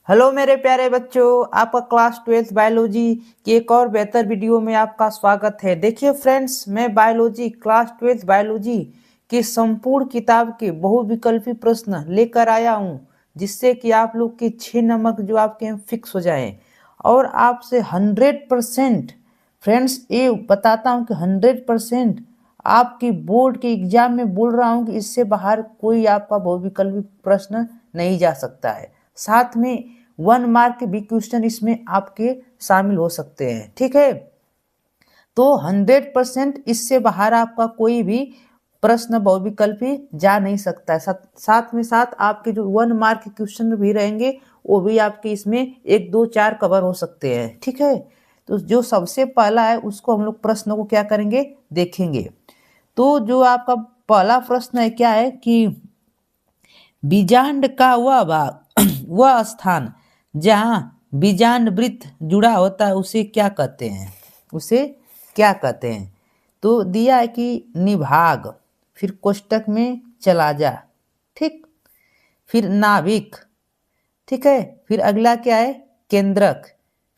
Hello मेरे प्यारे बच्चों, आपका क्लास 12th बायोलॉजी की एक और बेहतर वीडियो में आपका स्वागत है। देखिए फ्रेंड्स, मैं बायोलॉजी क्लास 12th बायोलॉजी की संपूर्ण किताब के बहुविकल्पी प्रश्न लेकर आया हूं, जिससे कि आप लोग के 6 नंबर जो आपके फिक्स हो जाएं। और आपसे 100% फ्रेंड्स ये बताता हूं कि 100% आपकी बोर्ड के एग्जाम में बोल रहा हूं कि इससे बाहर कोई आपका बहुविकल्पी प्रश्न नहीं जा सकता है। साथ में 1 मार्क के भी क्वेश्चन इसमें आपके शामिल हो सकते हैं। ठीक है, तो 100% इससे बाहर आपका कोई भी प्रश्न बहुविकल्पी जा नहीं सकता है। साथ में साथ आपके जो 1 मार्क के क्वेश्चन भी रहेंगे वो भी आपके इसमें 1 2 4 कवर हो सकते हैं। ठीक है, तो जो सबसे पहला है उसको हम लोग प्रश्न को क्या करेंगे, देखेंगे। तो जो आपका पहला प्रश्न है क्या है कि बीजांड का वह भाग वह स्थान जहाँ बीजांड वृत्त जुड़ा होता है उसे क्या कहते हैं, उसे क्या कहते हैं। तो दिया है कि निभाग, फिर कोष्टक में चला जा, ठीक, फिर नाभिक, ठीक है, फिर अगला क्या है केंद्रक,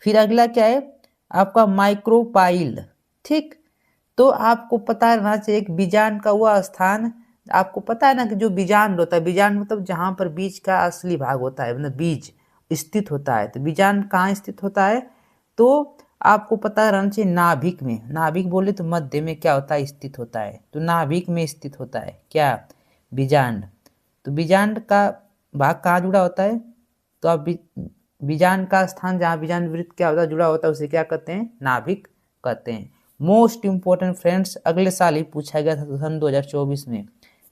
फिर अगला क्या है आपका माइक्रोपाइल। ठीक, तो आपको पता रहना चाहिए कि बीजांड का वह स्थान, आपको पता है ना कि जो बीजांड होता है, बीजांड मतलब जहां पर बीज का असली भाग होता है, मतलब बीज स्थित होता है। तो बीजांड कहाँ स्थित होता है, तो आपको पता रहना चाहिए नाभिक में। नाभिक बोले तो मध्य में क्या होता है, स्थित होता है। तो नाभिक में स्थित होता है क्या, बीजांड। तो बीजांड का भाग कहाँ जुड़ा होता है, तो आप बीजांड का स्थान जहाँ बीजांड वृत्त क्या होता है जुड़ा होता है उसे क्या कहते हैं, नाभिक कहते हैं। मोस्ट इंपॉर्टेंट फ्रेंड्स, अगले साल ही पूछा गया था सन 2024 में।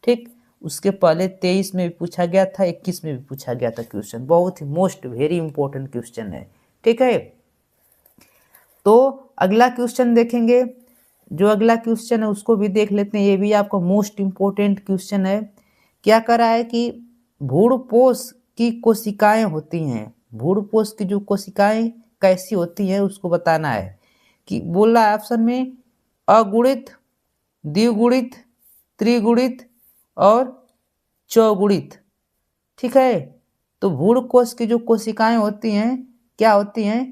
ठीक, उसके पहले 23 में भी पूछा गया था, 21 में भी पूछा गया था क्वेश्चन। बहुत ही मोस्ट वेरी इंपॉर्टेंट क्वेश्चन है। ठीक है, तो अगला क्वेश्चन देखेंगे। जो अगला क्वेश्चन है उसको भी देख लेते हैं, ये भी आपका मोस्ट इंपॉर्टेंट क्वेश्चन है। क्या करा है कि भ्रूणपोष की कोशिकाएं होती हैं, भ्रूणपोष की जो कोशिकाएं कैसी होती हैं उसको बताना है। कि बोल रहा है ऑप्शन में अगुणित, द्विगुणित, त्रिगुणित और चौगुणित। ठीक है, तो भ्रूणकोश की जो कोशिकाएं होती हैं क्या होती हैं,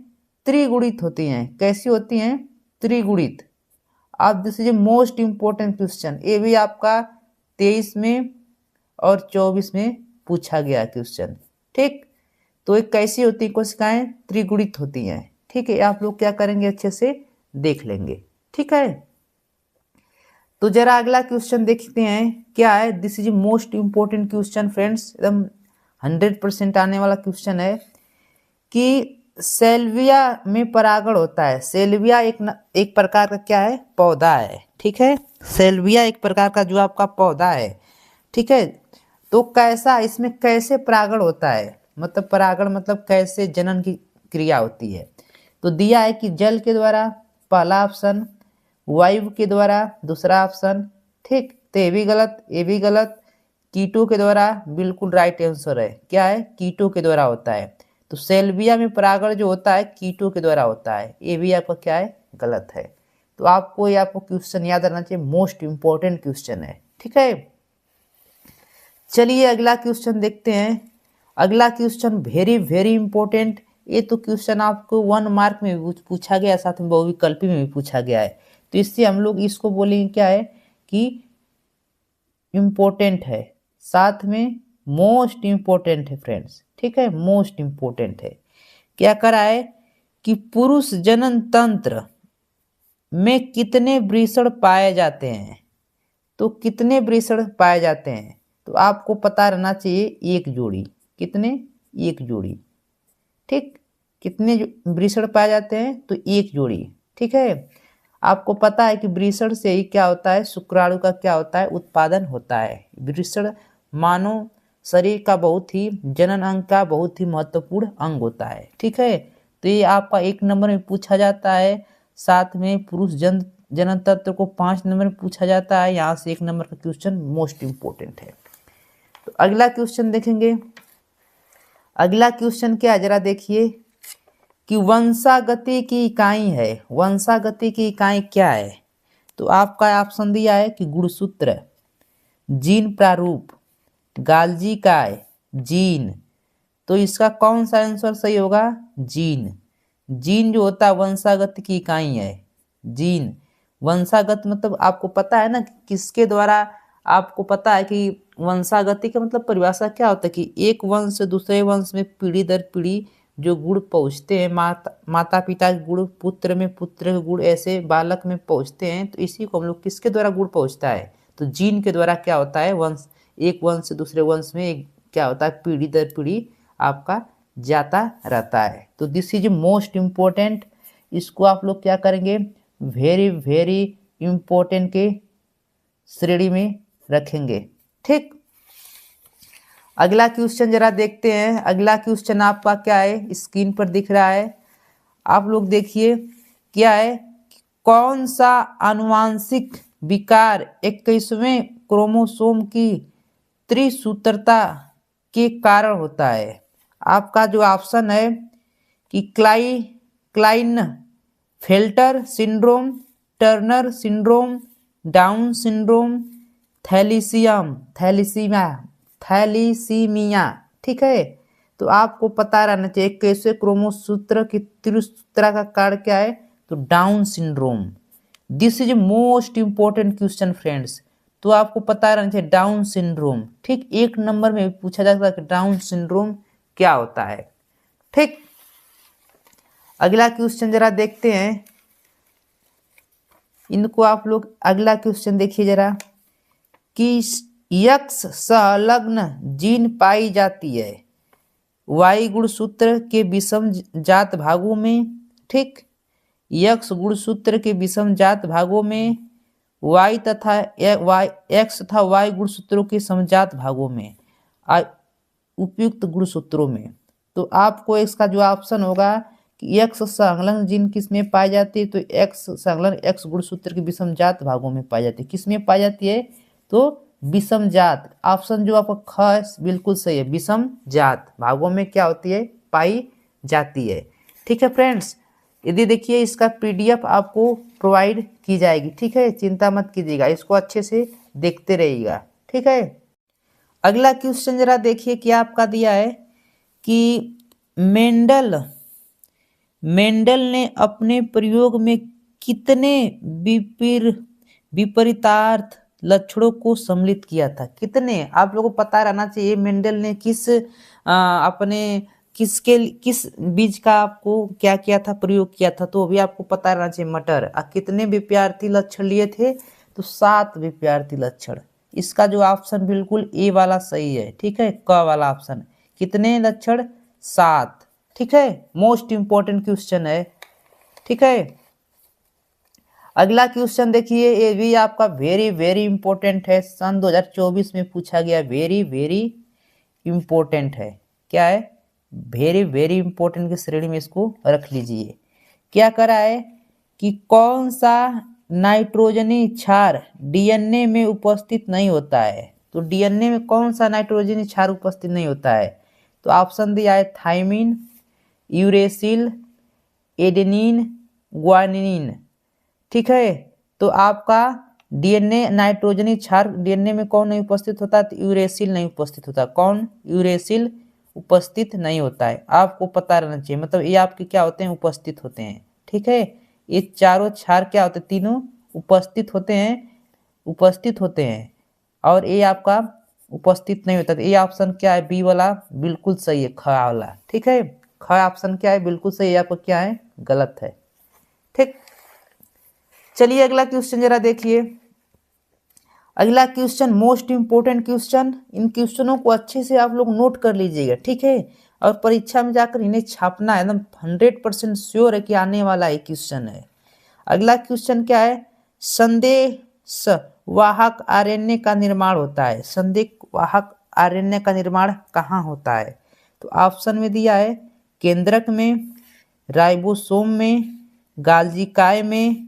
त्रिगुणित होती हैं। कैसी होती हैं, त्रिगुणित। अब this is most important question, ये भी आपका 23 में और 24 में पूछा गया क्वेश्चन। ठीक, तो एक कैसी होती है कोशिकाएं, त्रिगुणित होती हैं। ठीक है, आप लोग क्या करेंगे, अच्छे से देख लेंगे। ठीक है, तो जरा अगला क्वेश्चन देखते हैं क्या है। This is most important question friends, एकदम 100% आने वाला क्वेश्चन है कि सेल्विया में परागण होता है। सेल्विया एक प्रकार का क्या है, पौधा है। ठीक है, सेल्विया एक प्रकार का जो आपका पौधा है। ठीक है, तो कैसा, इसमें कैसे परागण होता है, मतलब परागण मतलब कैसे जनन की क्रिया होती है। तो दिया है कि जल के द्वारा पहला ऑप्शन, वायु के द्वारा दूसरा ऑप्शन। ठीक, तो ये भी गलत, ये भी गलत। कीटों के द्वारा बिल्कुल राइट आंसर है, क्या है, कीटों के द्वारा होता है। तो सेल्विया में परागण जो होता है कीटों के द्वारा होता है, ये भी आपका क्या है, गलत है। तो आपको ये आपको क्वेश्चन याद रखना चाहिए, मोस्ट इंपॉर्टेंट क्वेश्चन है। ठीक है, चलिए अगला क्वेश्चन देखते हैं। अगला क्वेश्चन वेरी वेरी इंपॉर्टेंट, ये तो क्वेश्चन आपको 1 मार्क में भी पूछा गया, साथ में बहुविकल्पी में भी पूछा गया है। तो इससे हम लोग इसको बोलेंगे क्या है कि इम्पोर्टेंट है, साथ में मोस्ट इंपॉर्टेंट है फ्रेंड्स। ठीक है, मोस्ट इंपॉर्टेंट है। क्या करा है कि पुरुष जनन तंत्र में कितने वृषण पाए जाते हैं। तो कितने वृषण पाए जाते हैं, तो आपको पता रहना चाहिए एक जोड़ी। कितने, एक जोड़ी। ठीक, कितने वृषण पाए जाते हैं, तो एक जोड़ी। ठीक है, आपको पता है कि वृषण से ही क्या होता है, शुक्राणु का क्या होता है, उत्पादन होता है। वृषण मानव शरीर का बहुत ही, जनन अंग का बहुत ही महत्वपूर्ण अंग होता है। ठीक है, तो ये आपका 1 नंबर में पूछा जाता है। साथ में पुरुष जनन तंत्र को 5 नंबर में पूछा जाता है। यहाँ से 1 नंबर का क्वेश्चन मोस्ट इंपॉर्टेंट है। तो अगला क्वेश्चन देखेंगे। अगला क्वेश्चन क्या है, जरा देखिए कि वंशागति की इकाई है। वंशागति की इकाई क्या है, तो आपका ऑप्शन दिया है कि गुणसूत्र, जीन प्रारूप, गाल्जी काय, जीन। तो इसका कौन सा आंसर सही होगा? जीन। जीन जो होता है वंशागत की इकाई है। जीन वंशागत मतलब आपको पता है ना कि किसके द्वारा, आपको पता है कि वंशागति का मतलब परिभाषा क्या होता है कि एक वंश से दूसरे वंश में पीढ़ी दर पीढ़ी जो गुण पहुँचते हैं, माता पिता के गुण पुत्र में, पुत्र के गुण ऐसे बालक में पहुँचते हैं, तो इसी को हम लोग किसके द्वारा गुण पहुँचता है? तो जीन के द्वारा क्या होता है, वंश, एक वंश से दूसरे वंश में एक क्या होता है, पीढ़ी दर पीढ़ी आपका जाता रहता है। तो दिस इज मोस्ट इम्पोर्टेंट, इसको आप लोग क्या करेंगे, वेरी वेरी इम्पोर्टेंट के श्रेणी में रखेंगे। ठीक, अगला क्वेश्चन जरा देखते हैं। अगला क्वेश्चन आपका क्या है, स्क्रीन पर दिख रहा है, आप लोग देखिए क्या है, कौन सा आनुवांशिक विकार 21वें क्रोमोसोम की त्रिसूत्रता के कारण होता है? आपका जो ऑप्शन है कि Klinefelter syndrome, Turner syndrome, Down syndrome, thalassemia. ठीक है, तो आपको पता रहना चाहिए कैसे क्रोमोसूत्र की त्रिसूत्रा का कारण क्या है, तो down syndrome. This is most important question friends, तो आपको पता रहना चाहिए डाउन सिंड्रोम। ठीक, एक नंबर में पूछा जा सकता है कि डाउन सिंड्रोम क्या होता है। ठीक, अगला क्वेश्चन जरा देखते हैं, इनको आप लोग अगला क्वेश्चन देखिए जरा, कि यक्स संलग्न जीन पाई जाती है वाई गुणसूत्र के विषम जात भागों में। ठीक, यक्स गुणसूत्र के विषम जात भागों में, वाई तथा एक्स तथा वाई गुणसूत्रों के समजात भागों में, उपयुक्त गुणसूत्रों में। तो आपको इसका जो ऑप्शन होगा कि एक्स संलग्न जीन किस में पाई जाती है, तो एक्स संलग्न एक्स गुणसूत्र के विषम जात भागों में पाई जाती है। किस में पाई जाती है, तो विषम जात। ऑप्शन जो आपका ख है बिल्कुल सही है, विषम जात भागों में क्या होती है, पाई जाती है। ठीक है फ्रेंड्स, यदि देखिए इसका पीडीएफ आपको प्रोवाइड की जाएगी। ठीक है, चिंता मत कीजिएगा, इसको अच्छे से देखते रहिएगा। ठीक है, अगला क्वेश्चन जरा देखिए क्या आपका दिया है कि मेंडल ने अपने प्रयोग में कितने विपरीतार्थ लक्षणों को सम्मिलित किया था? कितने, आप लोगों को पता रहना चाहिए मेंडल ने किस किस बीज का आपको क्या किया था, प्रयोग किया था, तो भी आपको पता रहना चाहिए मटर। कितने विपरीत लक्षण लिए थे, तो 7 विपरीत लक्षण। इसका जो ऑप्शन बिल्कुल ए वाला सही है। ठीक है, क वाला ऑप्शन। कितने लक्षण, 7। ठीक है, मोस्ट इंपॉर्टेंट क्वेश्चन है। ठीक है, अगला क्वेश्चन देखिए, ये भी आपका वेरी वेरी इंपॉर्टेंट है, सन 2024 में पूछा गया, वेरी वेरी इंपॉर्टेंट है। क्या है, वेरी वेरी इंपॉर्टेंट की श्रेणी में इसको रख लीजिए। क्या करा है कि कौन सा नाइट्रोजनी क्षार डीएनए में उपस्थित नहीं होता है? तो डीएनए में कौन सा नाइट्रोजनी क्षार उपस्थित नहीं होता है? तो ऑप्शन दिया है थाइमिन, यूरेसिल, एडेनिन, ग्वानिन। ठीक है, तो आपका डीएनए नाइट्रोजनी क्षार डीएनए में कौन नहीं उपस्थित होता, तो यूरेसिल नहीं उपस्थित होता। कौन, यूरेसिल उपस्थित नहीं होता है, आपको पता रहना चाहिए। मतलब ये आपके क्या होते हैं, उपस्थित होते हैं। ठीक है, ये चारों क्षार क्या होते हैं, तीनों उपस्थित होते हैं, और ये आपका उपस्थित नहीं होता। तो ये ऑप्शन क्या है, बी वाला बिल्कुल सही है, ख वाला। ठीक है, ख ऑप्शन क्या है, बिल्कुल सही है, आपको क्या है, गलत है। ठीक, चलिए अगला क्वेश्चन जरा देखिए। अगला क्वेश्चन मोस्ट इंपोर्टेंट क्वेश्चन, इन क्वेश्चनों को अच्छे से आप लोग नोट कर लीजिएगा। ठीक है, और परीक्षा में जाकर इन्हें छापना है, एकदम 100% श्योर है कि आने वाला एक क्वेश्चन है। अगला क्वेश्चन क्या है, संदेश वाहक आरएनए का निर्माण होता है, संदेश वाहक आरएनए का निर्माण कहाँ होता है? तो ऑप्शन में दिया है केंद्रक में, राइबोसोम में, गाल्जिकाय में,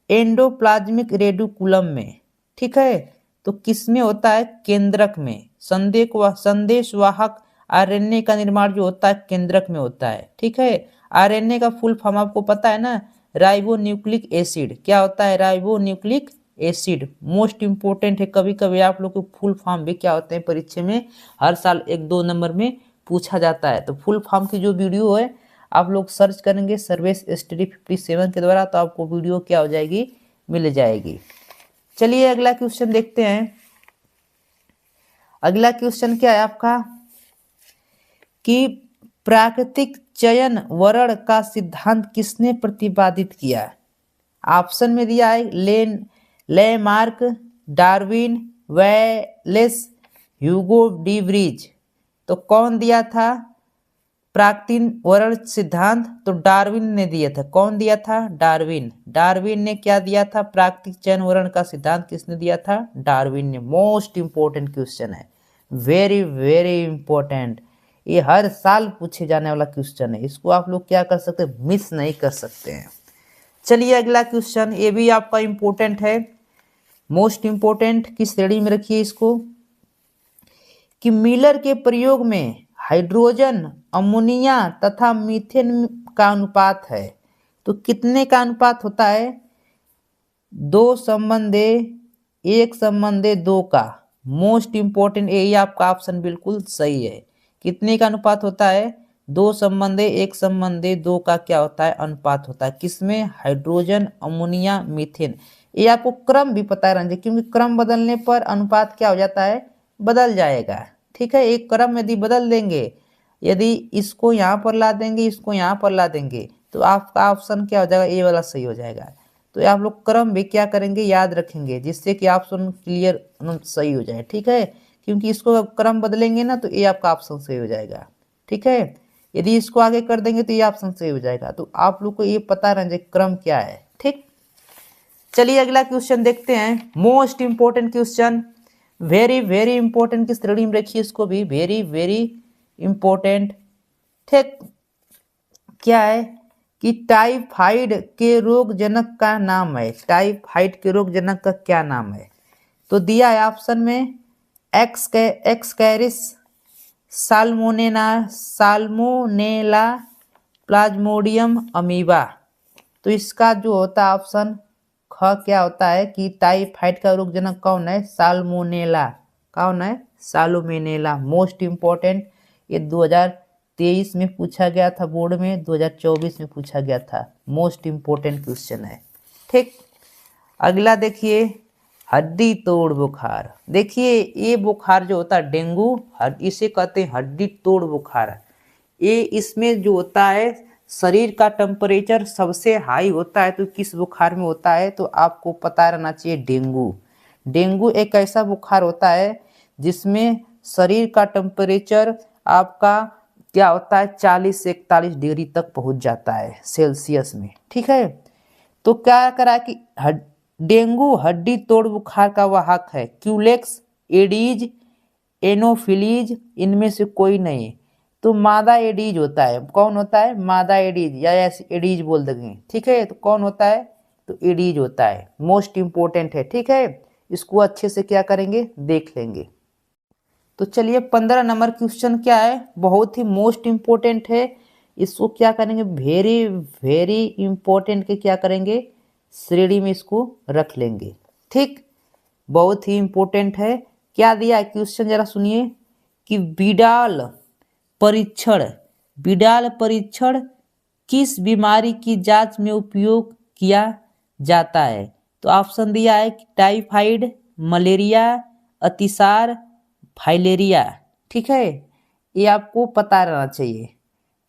एंडोप्लाज्मिक रेटिकुलम में। ठीक है, तो किस में होता है, केंद्रक में। संदेश वाहक आरएनए का निर्माण जो होता है केंद्रक में होता है। ठीक है, आरएनए का फुल फॉर्म आपको पता है ना, राइबो न्यूक्लिक एसिड। क्या होता है, ribo nucleic acid. Most important है, कभी कभी आप लोग को फुल फॉर्म भी क्या होते हैं परीक्षा में हर साल 1-2 नंबर में पूछा जाता है। तो फुल फॉर्म की जो वीडियो है आप लोग सर्च करेंगे सर्विस स्टडी 57 के द्वारा, तो आपको वीडियो क्या हो जाएगी, मिल जाएगी। चलिए अगला क्वेश्चन देखते हैं। अगला क्वेश्चन क्या है आपका कि प्राकृतिक चयन वर्ण का सिद्धांत किसने प्रतिपादित किया। ऑप्शन में दिया है Lamarck, Darwin, Wallace, Hugo de Vries. तो कौन दिया था प्राकृतिक वर्ण सिद्धांत? तो डार्विन ने दिया था। कौन दिया था? डार्विन। डार्विन ने क्या दिया था? प्राकृतिक चयन वर्ण का सिद्धांत किसने दिया था? डार्विन ने। मोस्ट इंपोर्टेंट क्वेश्चन है, वेरी वेरी इंपॉर्टेंट। ये हर साल पूछे जाने वाला क्वेश्चन है, इसको आप लोग क्या कर सकते हैं, मिस नहीं कर सकते हैं। चलिए अगला क्वेश्चन, ये भी आपका इंपॉर्टेंट है, मोस्ट इंपॉर्टेंट की श्रेणी में रखिए इसको, कि मिलर के प्रयोग में हाइड्रोजन, अमोनिया तथा मीथेन का अनुपात है। तो कितने का अनुपात होता है? 2:1:2 का। मोस्ट इंपॉर्टेंट, यही आपका ऑप्शन बिल्कुल सही है। कितने का अनुपात होता है? 2:1:2 का क्या होता है? अनुपात होता है। किसमें? Hydrogen, ammonia, methane. ये आपको क्रम भी पता रहना चाहिए, क्योंकि क्रम बदलने पर अनुपात क्या हो जाता है? बदल जाएगा। ठीक है, एक क्रम यदि बदल देंगे, यदि इसको यहाँ पर ला देंगे, इसको यहाँ पर ला देंगे, तो आपका ऑप्शन क्या हो जाएगा? ए वाला सही हो जाएगा। तो आप लोग क्रम भी क्या करेंगे? याद रखेंगे, जिससे कि ऑप्शन क्लियर सही हो जाए। ठीक है, क्योंकि इसको क्रम बदलेंगे ना तो ये आपका ऑप्शन सही हो जाएगा। ठीक है, यदि इसको आगे कर देंगे तो ये ऑप्शन सही हो जाएगा। तो आप लोग को ये पता रहना चाहिए क्रम क्या है। ठीक, चलिए अगला क्वेश्चन देखते हैं। Most important question, very very important की श्रेणी में रखिए इसको भी, वेरी वेरी इंपॉर्टेंट। ठीक, क्या है कि टाइफाइड के रोग जनक का नाम है। टाइफाइड के रोग जनक का क्या नाम है? तो दिया है ऑप्शन में एक्सकैरिस, साल्मोनेला, प्लाज्मोडियम, अमीबा। तो इसका जो होता है ऑप्शन ख क्या होता है कि टाइफाइड का रोग जनक कौन है? साल्मोनेला। कौन है? साल्मोनेला। मोस्ट इंपॉर्टेंट, ये 2023 में पूछा गया था बोर्ड में, 2024 में पूछा गया था। मोस्ट इंपॉर्टेंट क्वेश्चन है। ठीक, अगला देखिए, हड्डी तोड़ बुखार। देखिए ये बुखार जो होता है डेंगू, इसे कहते हैं हड्डी तोड़ बुखार। ये इसमें जो होता है शरीर का टेम्परेचर सबसे हाई होता है। तो किस बुखार में होता है? तो आपको पता रहना चाहिए डेंगू। डेंगू एक ऐसा बुखार होता है जिसमें शरीर का टेम्परेचर आपका क्या होता है? 40 से 41 डिग्री तक पहुंच जाता है सेल्सियस में। ठीक है, तो क्या करा कि डेंगू हड्डी तोड़ बुखार का वाहक है। क्यूलेक्स, एडीज, एनोफिलीज, इनमें से कोई नहीं। तो मादा एडीज होता है। कौन होता है? मादा एडीज, या ऐसे एडीज बोल देंगे। ठीक है, तो कौन होता है? तो एडीज होता है। मोस्ट इंपोर्टेंट है। ठीक है, इसको अच्छे से क्या करेंगे? देख लेंगे। तो चलिए 15 नंबर क्वेश्चन क्या है? बहुत ही मोस्ट इंपोर्टेंट है। इसको क्या करेंगे? वेरी वेरी इंपॉर्टेंट के क्या करेंगे? श्रेणी में इसको रख लेंगे। ठीक, बहुत ही इंपॉर्टेंट है। क्या दिया है क्वेश्चन, जरा सुनिए, कि बिडाल परीक्षण किस बीमारी की जांच में उपयोग किया जाता है? तो ऑप्शन दिया है कि टाइफाइड, मलेरिया, अतिसार, फाइलेरिया। ठीक है, ये आपको पता रहना चाहिए।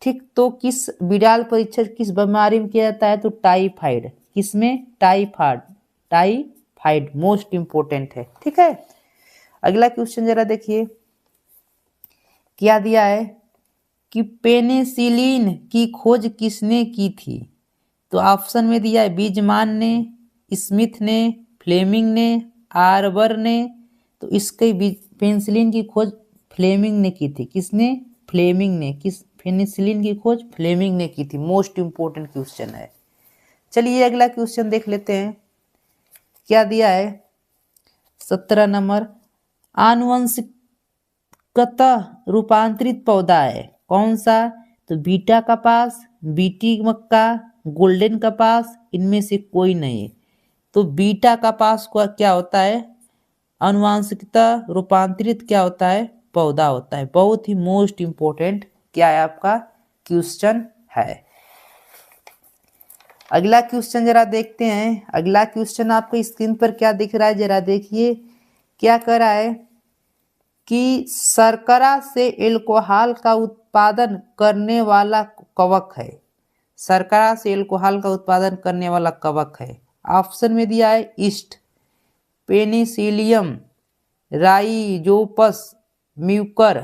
ठीक, तो किस बिडाल परीक्षण किस बीमारी में किया जाता है? तो टाइफाइड। किसमें? टाइफाइड मोस्ट इंपोर्टेंट है। ठीक है, अगला क्वेश्चन जरा देखिए, क्या दिया है कि पेनिसिलिन की खोज किसने की थी? तो ऑप्शन में दिया है बीजमान ने, स्मिथ ने, फ्लेमिंग ने, आर्बर ने। तो इसके पेनिसिलिन की खोज फ्लेमिंग ने की थी। किसने? फ्लेमिंग ने। किस पेनिसिलिन की खोज फ्लेमिंग ने की थी। मोस्ट इंपोर्टेंट क्वेश्चन है। चलिए अगला क्वेश्चन देख लेते हैं, क्या दिया है? 17 नंबर, आनुवंशिकतः रूपांतरित पौधा है कौन सा? तो बीटा कपास, बीटी मक्का, गोल्डन कपास, इनमें से कोई नहीं। तो बीटा कपास को क्या होता है? आनुवंशिकता रूपांतरित क्या होता है? पौधा होता है। बहुत ही मोस्ट इंपोर्टेंट क्या है आपका क्वेश्चन है। अगला क्वेश्चन जरा देखते हैं। अगला क्वेश्चन आपको स्क्रीन पर क्या दिख रहा है, जरा देखिए। क्या कह रहा है कि शर्करा से एल्कोहल का उत्पादन करने वाला कवक है। शर्करा से एल्कोहल का उत्पादन करने वाला कवक है। ऑप्शन में दिया है ईस्ट, पेनिसिलियम, राइजोपस, म्यूकर।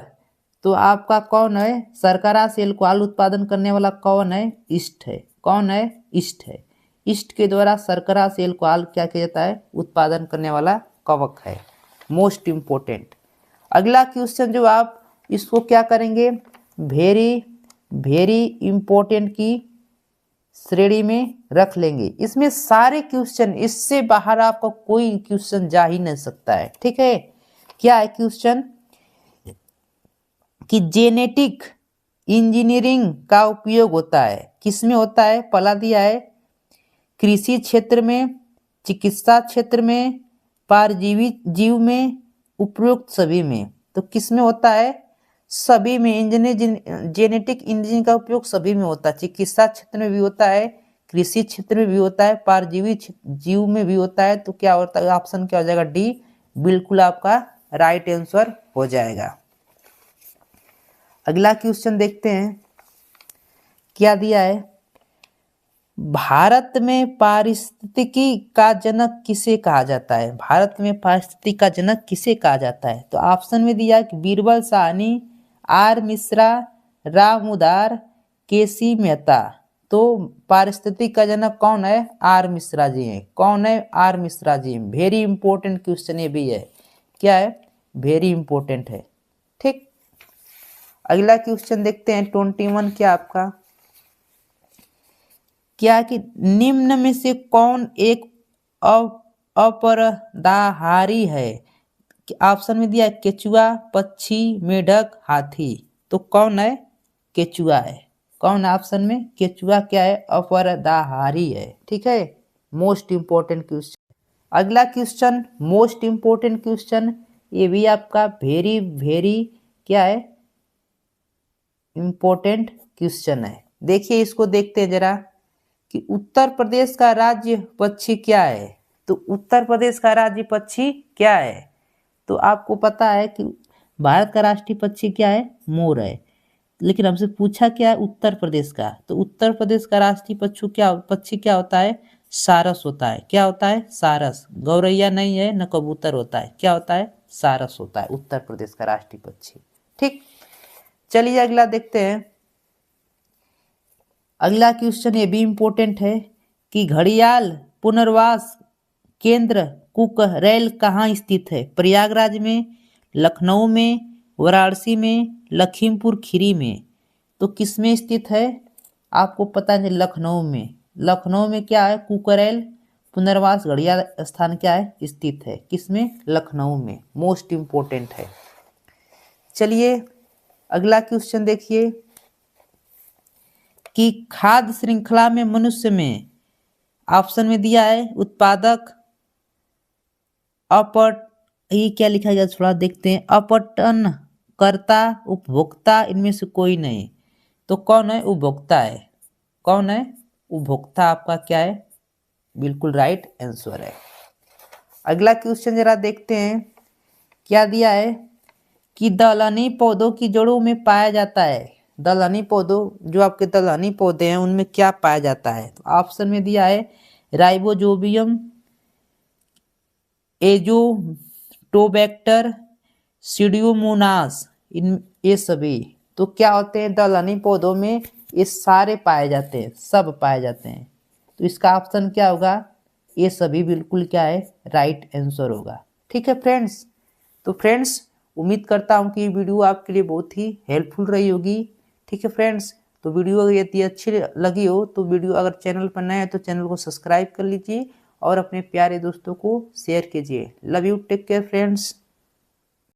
तो आपका कौन है शर्करा से एल्कोहल उत्पादन करने वाला? कौन है? ईस्ट है। कौन है? ईस्ट है। ईस्ट के द्वारा शर्करा से एल्कोहल क्या किया जाता है? उत्पादन करने वाला कवक है। Most important. अगला क्वेश्चन जो आप इसको क्या करेंगे, वेरी वेरी इंपॉर्टेंट की श्रेणी में रख लेंगे। इसमें सारे क्वेश्चन, इससे बाहर आपका कोई क्वेश्चन जा ही नहीं सकता है। ठीक है, क्या है क्वेश्चन कि जेनेटिक इंजीनियरिंग का उपयोग होता है, किसमें होता है? पहला दिया है कृषि क्षेत्र में, चिकित्सा क्षेत्र में, परजीवी जीव में, उपरोक्त सभी में। तो किसमें होता है? सभी में। जेनेटिक इंजीनियरिंग का उपयोग सभी में होता है। चिकित्सा क्षेत्र में भी होता है, कृषि क्षेत्र में भी होता है, परजीवी जीव में भी होता है। तो क्या होता है? ऑप्शन क्या हो जाएगा? डी बिल्कुल आपका राइट आंसर हो जाएगा। अगला क्वेश्चन देखते हैं क्या दिया है। भारत में पारिस्थितिकी का जनक किसे कहा जाता है? भारत में पारिस्थितिकी का जनक किसे कहा जाता है? तो ऑप्शन में दिया कि बीरबल साहनी, आर मिश्रा, राम उदार, केसी मेहता। तो पारिस्थितिकी का जनक कौन है? आर मिश्रा जी हैं। कौन है? R Mishra ji. Very important question ये भी है। क्या है? वेरी इंपॉर्टेंट है। ठीक, अगला क्वेश्चन देखते हैं 21 क्या आपका, क्या कि निम्न में से कौन एक अपरदाहारी है? ऑप्शन में दिया केचुआ, पक्षी, मेढक, हाथी। तो कौन है? केचुआ है। कौन? ऑप्शन में केचुआ क्या है? अपरदाहारी है। ठीक है, मोस्ट इंपोर्टेंट क्वेश्चन। अगला क्वेश्चन मोस्ट इंपोर्टेंट क्वेश्चन, ये भी आपका वेरी वेरी क्या है? इंपॉर्टेंट क्वेश्चन है। देखिए इसको देखते हैं जरा कि उत्तर प्रदेश का राज्य पक्षी क्या है? तो उत्तर प्रदेश का राज्य पक्षी क्या है? तो आपको पता है कि भारत का राष्ट्रीय पक्षी क्या है? मोर है। लेकिन हमसे पूछा क्या है? उत्तर प्रदेश का। तो उत्तर प्रदेश का राष्ट्रीय पक्षी क्या होता है? सारस होता है। क्या होता है? सारस। गौरैया नहीं है, न कबूतर होता है। क्या होता है? सारस होता है उत्तर प्रदेश का राष्ट्रीय पक्षी। ठीक, चलिए अगला देखते हैं। अगला क्वेश्चन ये भी इंपॉर्टेंट है कि घड़ियाल पुनर्वास केंद्र कुकरेल कहाँ स्थित है? प्रयागराज में, लखनऊ में, वाराणसी में, लखीमपुर खीरी में। तो किस में स्थित है? आपको पता है लखनऊ में। लखनऊ में क्या है? कुकरेल पुनर्वास घड़ियाल स्थान क्या है? स्थित है। किसमें? लखनऊ में। मोस्ट इंपोर्टेंट है। चलिए अगला क्वेश्चन देखिए कि खाद्य श्रृंखला में मनुष्य में, ऑप्शन में दिया है उत्पादक, ये क्या लिखा गया थोड़ा देखते हैं, अपटन कर्ता, उपभोक्ता, इनमें से कोई नहीं। तो कौन है? उपभोक्ता है। कौन है? उपभोक्ता आपका क्या है? बिल्कुल राइट आंसर है। अगला क्वेश्चन जरा देखते हैं क्या दिया है कि दलहनी पौधों की जड़ों में पाया जाता है। दलहनी पौधों, जो आपके दलहनी पौधे हैं उनमें क्या पाया जाता है? तो ऑप्शन में दिया है राइबोजोबियम, एजोटोबैक्टर, सीडियोमोनास, इन ये सभी। तो क्या होते हैं? दलहनी पौधों में ये सारे पाए जाते हैं, सब पाए जाते हैं। तो इसका ऑप्शन क्या होगा? ये सभी बिल्कुल क्या है? राइट आंसर होगा। ठीक है फ्रेंड्स, तो फ्रेंड्स उम्मीद करता हूँ कि ये वीडियो आपके लिए बहुत ही हेल्पफुल रही होगी। ठीक है फ्रेंड्स, तो वीडियो अगर यदि अच्छी लगी हो तो वीडियो, अगर चैनल पर नए हैं तो चैनल को सब्सक्राइब कर लीजिए और अपने प्यारे दोस्तों को शेयर कीजिए। Love you, take care friends.